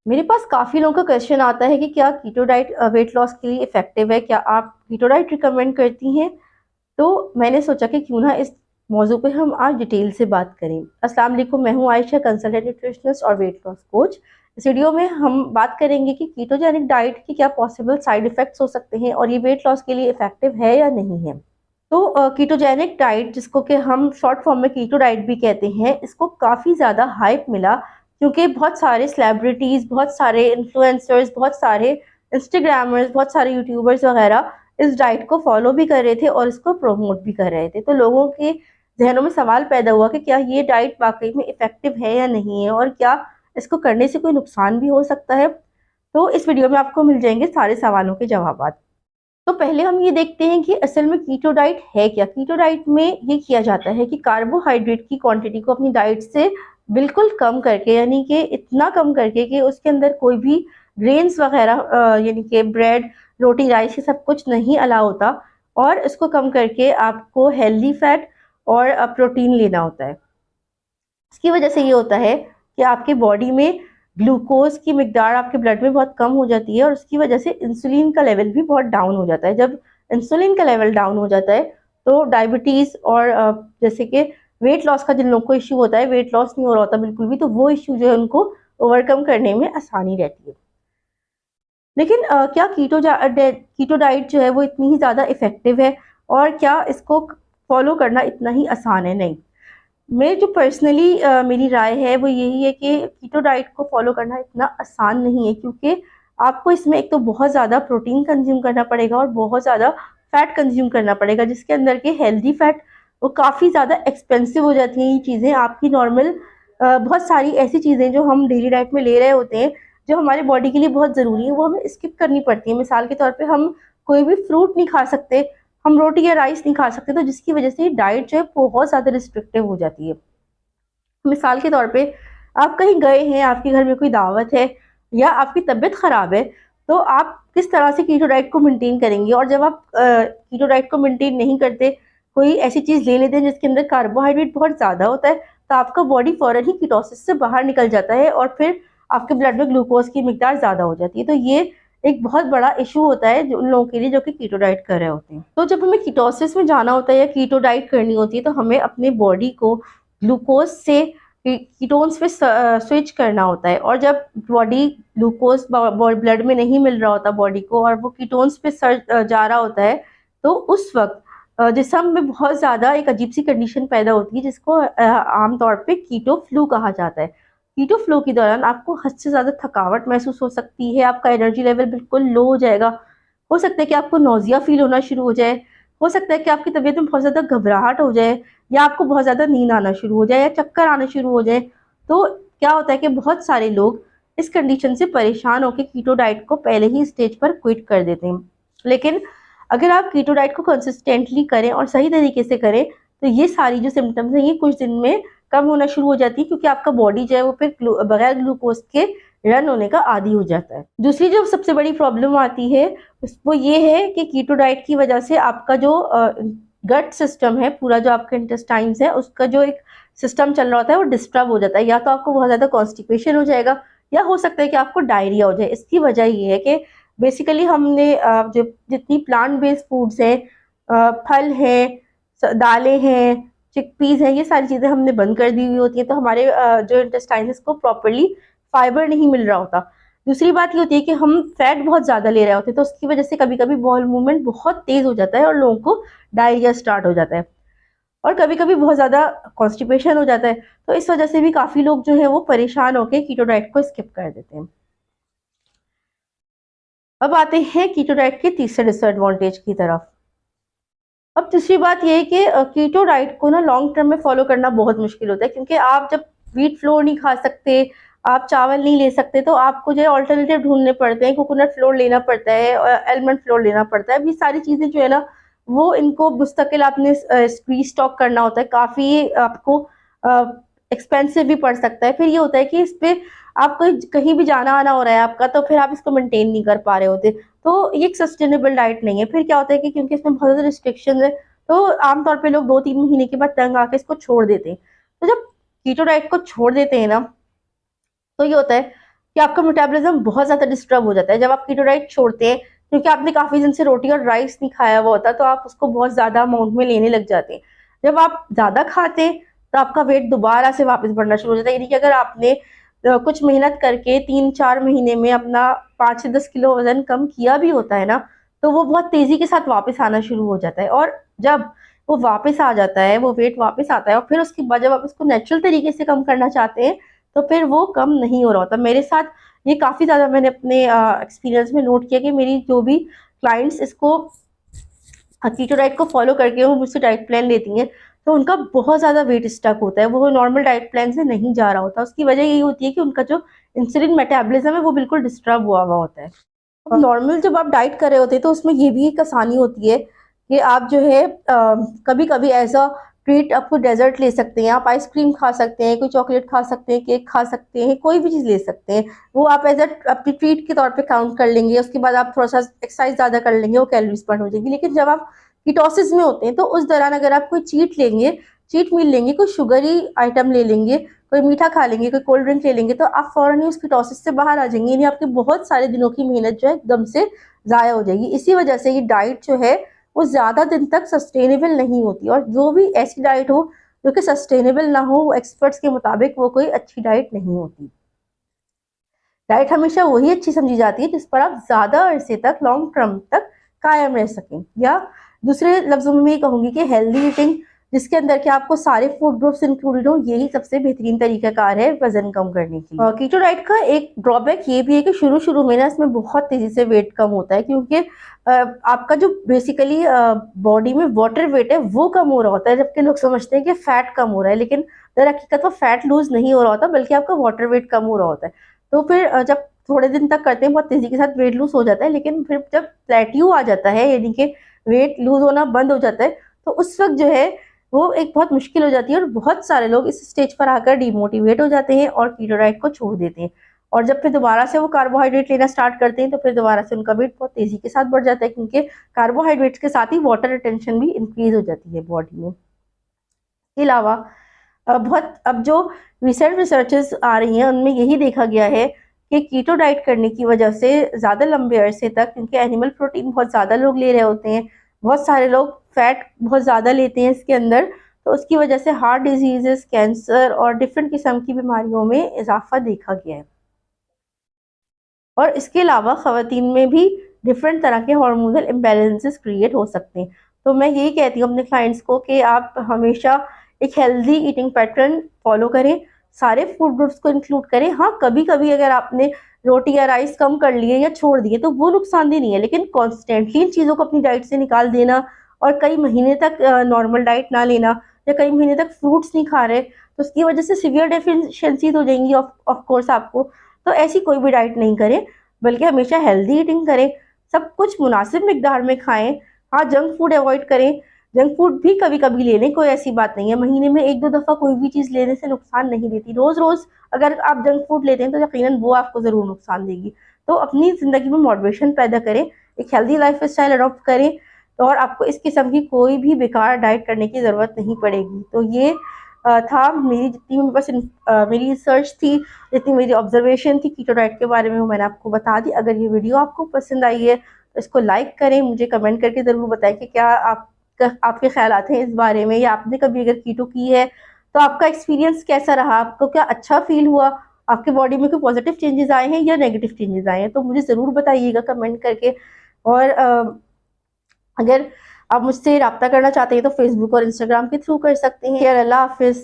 मेरे पास काफ़ी लोगों का क्वेश्चन आता है कि क्या कीटो डाइट वेट लॉस के लिए इफ़ेक्टिव है? क्या आप कीटो डाइट रिकमेंड करती हैं? तो मैंने सोचा कि क्यों ना इस मौजू पे हम आज डिटेल से बात करें। अस्सलाम वालेकुम, मैं हूँ आयशा, कंसल्टेंट न्यूट्रिशनिस्ट और वेट लॉस कोच। इस वीडियो में हम बात करेंगे कि कीटोजेनिक डाइट के क्या पॉसिबल साइड इफ़ेक्ट्स हो सकते हैं और ये वेट लॉस के लिए इफ़ेक्टिव है या नहीं है। तो कीटोजेनिक डाइट, जिसको कि हम शॉर्ट फॉर्म में कीटो डाइट भी कहते हैं, इसको काफ़ी ज़्यादा हाइप मिला क्योंकि बहुत सारे सेलिब्रिटीज़, बहुत सारे इन्फ्लुएंसर्स, बहुत सारे इंस्टाग्रामर्स, बहुत सारे यूट्यूबर्स वगैरह इस डाइट को फॉलो भी कर रहे थे और इसको प्रमोट भी कर रहे थे। तो लोगों के जहनों में सवाल पैदा हुआ कि क्या ये डाइट वाकई में इफ़ेक्टिव है या नहीं है और क्या इसको करने से कोई नुकसान भी हो सकता है। तो इस वीडियो में आपको मिल जाएंगे सारे सवालों के जवाब। तो पहले हम ये देखते हैं कि असल में कीटो डाइट है क्या। कीटो डाइट में ये किया जाता है कि कार्बोहाइड्रेट की क्वांटिटी को अपनी डाइट से बिल्कुल कम करके, यानी कि इतना कम करके कि उसके अंदर कोई भी ग्रेन्स वगैरह यानी कि ब्रेड, रोटी, राइस, ये सब कुछ नहीं अलाउ होता, और इसको कम करके आपको हेल्दी फैट और प्रोटीन लेना होता है। इसकी वजह से ये होता है कि आपके बॉडी में ग्लूकोज की मिकदार आपके ब्लड में बहुत कम हो जाती है और उसकी वजह से इंसुलिन का लेवल भी बहुत डाउन हो जाता है। जब इंसुलिन का लेवल डाउन हो जाता है तो डायबिटीज़ और जैसे कि वेट लॉस का जिन लोगों को इश्यू होता है, वेट लॉस नहीं हो रहा होता बिल्कुल भी, तो वो इश्यू जो है उनको ओवरकम करने में आसानी रहती है। लेकिन क्या कीटो डाइट जो है वो इतनी ही ज़्यादा इफ़ेक्टिव है और क्या इसको फॉलो करना इतना ही आसान है? नहीं। मैं जो पर्सनली मेरी राय है वो यही है कि कीटो डाइट को फॉलो करना इतना आसान नहीं है, क्योंकि आपको इसमें एक तो बहुत ज़्यादा प्रोटीन कंज्यूम करना पड़ेगा और बहुत ज़्यादा फैट कंज्यूम करना पड़ेगा, जिसके अंदर के हेल्दी फैट वो काफ़ी ज़्यादा एक्सपेंसिव हो जाती हैं। ये चीज़ें आपकी नॉर्मल बहुत सारी ऐसी चीज़ें जो हम डेली डाइट में ले रहे होते हैं, जो हमारे बॉडी के लिए बहुत ज़रूरी है, वो हमें स्किप करनी पड़ती है। मिसाल के तौर पे हम कोई भी फ्रूट नहीं खा सकते, हम रोटी या राइस नहीं खा सकते, तो जिसकी वजह से डाइट जो है बहुत ज़्यादा रिस्ट्रिक्टिव हो जाती है। मिसाल के तौर पे आप कहीं गए हैं, आपके घर में कोई दावत है या आपकी तबीयत ख़राब है, तो आप किस तरह से कीटो डाइट को मेंटेन करेंगे? और जब आप कीटो डाइट को मेंटेन नहीं करते, कोई ऐसी चीज़ ले लेते हैं जिसके अंदर कार्बोहाइड्रेट बहुत ज़्यादा होता है, तो आपका बॉडी फ़ौरन ही कीटोसिस से बाहर निकल जाता है और फिर आपके ब्लड में ग्लूकोज़ की मिकदार ज़्यादा हो जाती है। तो ये एक बहुत बड़ा इश्यू होता है उन लोगों के लिए जो कि कीटो डाइट कर रहे होते हैं। तो जब हमें कीटोसिस में जाना होता है या कीटो डाइट करनी होती है, तो हमें अपने बॉडी को ग्लूकोज से कीटोन्स पे स्विच करना होता है, और जब बॉडी ग्लूकोज ब्लड में नहीं मिल रहा होता बॉडी को और वो कीटोन्स पे जा रहा होता है, तो उस वक्त जिस्म में बहुत ज़्यादा एक अजीब सी कंडीशन पैदा होती है, जिसको आमतौर पे कीटो फ्लू कहा जाता है। कीटो फ्लू के दौरान आपको हद से ज़्यादा थकावट महसूस हो सकती है, आपका एनर्जी लेवल बिल्कुल लो हो जाएगा, हो सकता है कि आपको नौजिया फील होना शुरू हो जाए, हो सकता है कि आपकी तबीयत में बहुत ज़्यादा घबराहट हो जाए, या आपको बहुत ज़्यादा नींद आना शुरू हो जाए या चक्कर आने शुरू हो जाए। तो क्या होता है कि बहुत सारे लोग इस कंडीशन से परेशान होकर कीटो डाइट को पहले ही स्टेज पर क्विट कर देते हैं। लेकिन अगर आप कीटो डाइट को कंसिस्टेंटली करें और सही तरीके से करें, तो ये सारी जो सिम्टम्स हैं ये कुछ दिन में कम होना शुरू हो जाती है, क्योंकि आपका बॉडी जो है वो फिर बगैर ग्लूकोज के रन होने का आदी हो जाता है। दूसरी जो सबसे बड़ी प्रॉब्लम आती है वो ये है कि कीटो डाइट की वजह से आपका जो गट सिस्टम है, पूरा जो आपका इंटेस्टाइन्स है, उसका जो एक सिस्टम चल रहा होता है वो डिस्टर्ब हो जाता है। या तो आपको बहुत ज़्यादा कॉन्स्टिपेशन हो जाएगा, या हो सकता है कि आपको डायरिया हो जाए। इसकी वजह ये है कि बेसिकली हमने जो जितनी प्लांट बेस्ड फूड्स हैं, फल हैं, दालें हैं, चिकपीस हैं, ये सारी चीज़ें हमने बंद कर दी हुई होती है, तो हमारे जो इंटेस्टाइन्स को प्रॉपरली फाइबर नहीं मिल रहा होता। दूसरी बात ये होती है कि हम फैट बहुत ज़्यादा ले रहे होते हैं, तो उसकी वजह से कभी कभी बॉल मूवमेंट बहुत तेज़ हो जाता है और लोगों को डायरिया स्टार्ट हो जाता है, और कभी कभी बहुत ज़्यादा कॉन्स्टिपेशन हो जाता है। तो इस वजह से भी काफ़ी लोग जो है वो परेशान होकर कीटो डाइट को स्किप कर देते हैं। अब आते हैं कीटो डाइट के तीसरे डिसएडवांटेज की तरफ। अब तीसरी बात ये है कि कीटो डाइट को ना लॉन्ग टर्म में फॉलो करना बहुत मुश्किल होता है, क्योंकि आप जब व्हीट फ्लोर नहीं खा सकते, आप चावल नहीं ले सकते, तो आपको जो है ऑल्टरनेटिव ढूंढने पड़ते हैं। कोकोनट फ्लोर लेना पड़ता है, एलमंड फ्लोर लेना पड़ता है। अब ये सारी चीज़ें जो है ना, वो इनको मुस्तकिल आपने स्टॉक करना होता है, काफ़ी आपको एक्सपेंसिव भी पड़ सकता है। फिर ये होता है कि इस पे आपको कहीं भी जाना आना हो रहा है आपका, तो फिर आप इसको मेंटेन नहीं कर पा रहे होते, तो ये एक सस्टेनेबल डाइट नहीं है। फिर क्या होता है कि क्योंकि इसमें बहुत ज़्यादा रिस्ट्रिक्शन है, तो आमतौर पे लोग 2-3 महीने के बाद तंग आके इसको छोड़ देते हैं। तो जब कीटो डाइट को छोड़ देते हैं ना, तो ये होता है कि आपका मेटाबॉलिज्म बहुत ज़्यादा डिस्टर्ब हो जाता है। जब आप कीटो डाइट छोड़ते हैं, क्योंकि आपने काफ़ी दिन से रोटी और राइस नहीं खाया हुआ होता, तो आप उसको बहुत ज़्यादा अमाउंट में लेने लग जाते हैं। जब आप ज़्यादा खाते हैं, तो आपका वेट दोबारा से वापस बढ़ना शुरू हो जाता है। यानी कि अगर आपने कुछ मेहनत करके 3-4 महीने में अपना 5 से 10 किलो वज़न कम किया भी होता है ना, तो वो बहुत तेज़ी के साथ वापस आना शुरू हो जाता है। और जब वो वापस आ जाता है, वो वेट वापस आता है, और फिर उसके बाद जब आप उसको नेचुरल तरीके से कम करना चाहते हैं, तो फिर वो कम नहीं हो रहा होता। मेरे साथ ये काफ़ी ज़्यादा मैंने अपने एक्सपीरियंस में नोट किया कि मेरी जो भी क्लाइंट्स इसको कीटो डाइट को फॉलो करके वो मुझसे डाइट प्लान लेती हैं, तो उनका बहुत ज़्यादा वेट स्टक होता है, वो नॉर्मल डाइट प्लान से नहीं जा रहा होता। उसकी वजह यही होती है कि उनका जो इंसुलिन मेटाबॉलिज्म है वो बिल्कुल डिस्टर्ब हुआ हुआ होता है। नॉर्मल जब आप डाइट कर रहे होते हैं, तो उसमें ये भी एक आसानी होती है कि आप जो है कभी कभी एज अ ट्रीट आपको डेजर्ट ले सकते हैं, आप आइसक्रीम खा सकते हैं, कोई चॉकलेट खा सकते हैं, केक खा सकते हैं, कोई भी चीज़ ले सकते हैं। वो आप एज अ अपनी ट्रीट के तौर पे काउंट कर लेंगे। उसके बाद आप थोड़ा सा एक्सरसाइज ज़्यादा कर लेंगे, वो कैलोरीज बर्न हो जाएगी। लेकिन जब आप कीटोसिस में होते हैं, तो उस दौरान अगर आप कोई चीट लेंगे, चीट मील लेंगे, कोई शुगरी आइटम ले लेंगे, कोई मीठा खा लेंगे, कोई कोल्ड ड्रिंक ले लेंगे, तो आप फौरन ही उस कीटोसिस से बाहर आ जाएंगे। यानी आपके बहुत सारे दिनों की मेहनत जो है एकदम से ज़ाया हो जाएगी। इसी वजह से ये डाइट जो है वो ज़्यादा दिन तक सस्टेनेबल नहीं होती। और जो भी ऐसी डाइट हो जो कि सस्टेनेबल ना हो, वो एक्सपर्ट्स के मुताबिक वो कोई अच्छी डाइट नहीं होती। डाइट हमेशा वही अच्छी समझी जाती है जिस पर आप ज़्यादा अरसे तक, लॉन्ग टर्म तक कायम रह सकें। या दूसरे लफ्ज़ों में मैं ये कहूँगी कि हेल्दी ईटिंग, जिसके अंदर कि आपको सारे फूड ग्रुप्स इंक्लूडेड हो, यही सबसे बेहतरीन तरीकाकार है वजन कम करने के लिए। कीटो डाइट का एक ड्रॉबैक ये भी है कि शुरू शुरू में ना इसमें बहुत तेज़ी से वेट कम होता है, क्योंकि आपका जो बेसिकली बॉडी में वाटर वेट है वो कम हो रहा होता है, जबकि लोग समझते हैं कि फैट कम हो रहा है, लेकिन दर हकीकत वो फैट लूज नहीं हो रहा होता, बल्कि आपका वाटर वेट कम हो रहा होता है। तो फिर जब थोड़े दिन तक करते हैं, बहुत तेजी के साथ वेट लूज हो जाता है, लेकिन फिर जब प्लेट्यू आ जाता है, यानी कि वेट लूज होना बंद हो जाता है, तो उस वक्त जो है वो एक बहुत मुश्किल हो जाती है, और बहुत सारे लोग इस स्टेज पर आकर डिमोटिवेट हो जाते हैं और कीटो डाइट को छोड़ देते हैं। और जब फिर दोबारा से वो कार्बोहाइड्रेट लेना स्टार्ट करते हैं, तो फिर दोबारा से उनका वेट बहुत तेजी के साथ बढ़ जाता है, क्योंकि कार्बोहाइड्रेट्स के साथ ही वाटर रिटेंशन भी इंक्रीज हो जाती है बॉडी में। इसके अलावा बहुत अब जो रिसेंट रिसर्चेस आ रही हैं, उनमें यही देखा गया है कि कीटो डाइट करने की वजह से ज़्यादा लंबे अरसे तक, क्योंकि एनिमल प्रोटीन बहुत ज़्यादा लोग ले रहे होते हैं, बहुत सारे लोग फैट बहुत ज़्यादा लेते हैं इसके अंदर, तो उसकी वजह से हार्ट डिजीजेस, कैंसर और डिफरेंट किस्म की बीमारियों में इजाफा देखा गया है। और इसके अलावा ख़वातीन में भी डिफरेंट तरह के हार्मोनल इम्बैलेंसेस क्रिएट हो सकते हैं। तो मैं यही कहती हूँ अपने क्लाइंट्स को कि आप हमेशा एक हेल्दी ईटिंग पैटर्न फॉलो करें, सारे फूड ग्रुप्स को इंक्लूड करें। हाँ, कभी कभी अगर आपने रोटी या राइस कम कर लिए या छोड़ दिए तो वो नुकसानदेह नहीं है, लेकिन कॉन्स्टेंटली इन चीज़ों को अपनी डाइट से निकाल देना और कई महीने तक नॉर्मल डाइट ना लेना, या कई महीने तक फ्रूट्स नहीं खा रहे, तो उसकी वजह से सीवियर डेफिशिएंसीज हो जाएंगी ऑफ कोर्स आपको। तो ऐसी कोई भी डाइट नहीं करें, बल्कि हमेशा हेल्दी ईटिंग करें, सब कुछ मुनासिब मिकदार में खाएं। हाँ, जंक फूड अवॉइड करें, जंक फूड भी कभी कभी ले लें, कोई ऐसी बात नहीं है। महीने में 1-2 दफ़ा कोई भी चीज़ लेने से नुकसान नहीं देती। रोज़ रोज़ अगर आप जंक फूड लेते हैं तो यकीनन वो आपको ज़रूर नुकसान देगी। तो अपनी ज़िंदगी में मॉडरेशन पैदा करें, एक हेल्दी लाइफ स्टाइल अडॉप्ट करें, तो और आपको इस किस्म की कोई भी बेकार डाइट करने की ज़रूरत नहीं पड़ेगी। तो ये था मेरी जितनी मेरे पास मेरी रिसर्च थी, जितनी मेरी ऑब्जर्वेशन थी कीटो डाइट के बारे में, वो मैंने आपको बता दी। अगर ये वीडियो आपको पसंद आई है तो इसको लाइक करें, मुझे कमेंट करके ज़रूर बताएं कि क्या आपके ख्यालात हैं इस बारे में, या आपने कभी अगर कीटो की है तो आपका एक्सपीरियंस कैसा रहा, आपको क्या अच्छा फील हुआ, आपके बॉडी में कोई पॉजिटिव चेंजेस आए हैं या नेगेटिव चेंजेस आए हैं, तो मुझे ज़रूर बताइएगा कमेंट करके। और अगर आप मुझसे रब्ता करना चाहते हैं तो फेसबुक और इंस्टाग्राम के थ्रू कर सकते हैं। अल्लाह हाफिज़।